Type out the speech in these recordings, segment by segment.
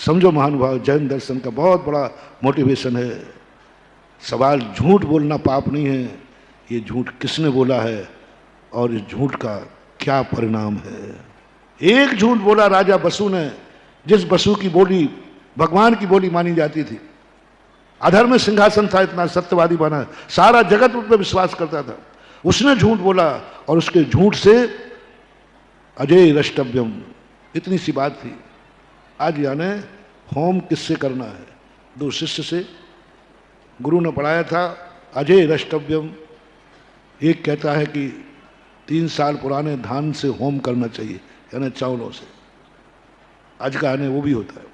समझो महानुभाव, जैन दर्शन का बहुत बड़ा मोटिवेशन है। सवाल झूठ बोलना पाप नहीं है, ये झूठ किसने बोला है और इस झूठ का क्या परिणाम है। एक झूठ बोला राजा बसु ने, जिस बसु की बोली भगवान की बोली मानी जाती थी। अधर्म सिंहासन था, इतना सत्यवादी बना, सारा जगत उस पर विश्वास करता था। उसने झूठ बोला और उसके झूठ से अजय रष्टव्यम, इतनी सी बात थी। आज यानी होम किससे करना है? दो शिष्य से गुरु ने पढ़ाया था अजय रष्टव्यम। एक कहता है कि 3 साल पुराने धान से होम करना चाहिए, यानी चावलों से। आज का आने वो भी होता है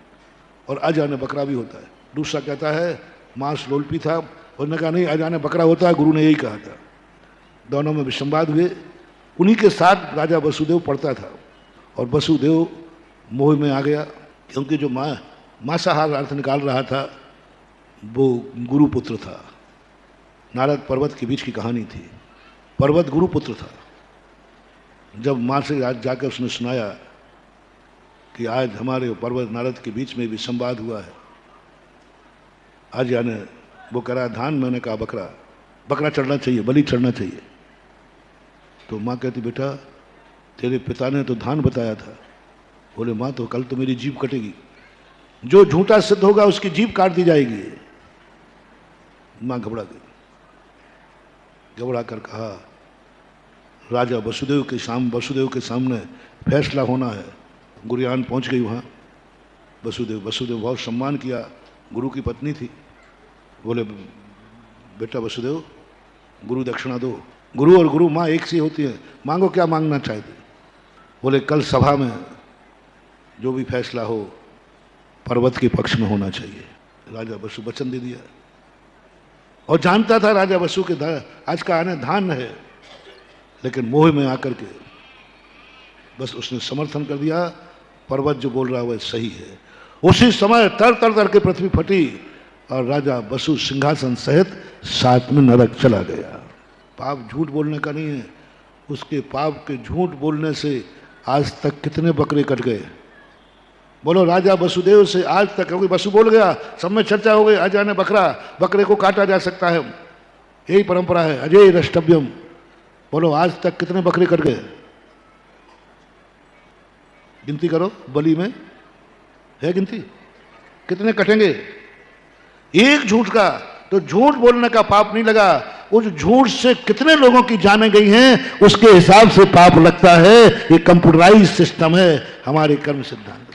और आज आने बकरा भी होता है। दूसरा कहता है मांस लोलपी था, उसने कहा नहीं आज आने बकरा होता है, गुरु ने यही कहा था। दोनों में विसंवाद हुए। उन्हीं के साथ राजा वसुदेव पढ़ता था और वसुदेव मोह में आ गया, क्योंकि जो मांसाहार अर्थ निकाल रहा था वो गुरुपुत्र था। नारद पर्वत के बीच की कहानी थी। पर्वत गुरुपुत्र था। जब माँ से आज जाकर उसने सुनाया कि आज हमारे पर्वत नारद के बीच में भी संवाद हुआ है, आज यानी वो कह रहा है धान, मैंने कहा बकरा, बकरा चढ़ना चाहिए, बलि चढ़ना चाहिए। तो माँ कहती बेटा तेरे पिता ने तो धान बताया था। बोले माँ तो कल तो मेरी जीभ कटेगी, जो झूठा सिद्ध होगा उसकी जीभ काट दी जाएगी। माँ घबरा गई, घबरा कर कहा राजा वसुदेव के सामने फैसला होना है। गुरियान पहुंच गई वहाँ। वसुदेव बहुत सम्मान किया, गुरु की पत्नी थी। बोले बेटा वसुदेव गुरु दक्षिणा दो। गुरु और गुरु माँ एक सी होती है, मांगो क्या मांगना चाहते। बोले कल सभा में जो भी फैसला हो पर्वत के पक्ष में होना चाहिए। राजा वसु वचन दे दिया और जानता था राजा वसु के आज का आने धान है, लेकिन मोह में आकर के बस उसने समर्थन कर दिया। पर्वत जो बोल रहा है वह सही है। उसी समय तर के पृथ्वी फटी और राजा वसु सिंहासन सहित 7 में नरक चला गया। पाप झूठ बोलने का नहीं है, उसके पाप के झूठ बोलने से आज तक कितने बकरे कट गए। बोलो राजा वसुदेव से आज तक, क्योंकि वसु बोल गया, सब में चर्चा हो गई, आज आने बकरे को काटा जा सकता है, यही परंपरा है अजय रष्टव्यम। बोलो आज तक कितने बकरे कट गए? गिनती करो, बलि में है गिनती, कितने कटेंगे एक झूठ का। तो झूठ बोलने का पाप नहीं लगा, उस झूठ से कितने लोगों की जाने गई हैं उसके हिसाब से पाप लगता है। ये कंप्यूटराइज सिस्टम है हमारे कर्म सिद्धांत।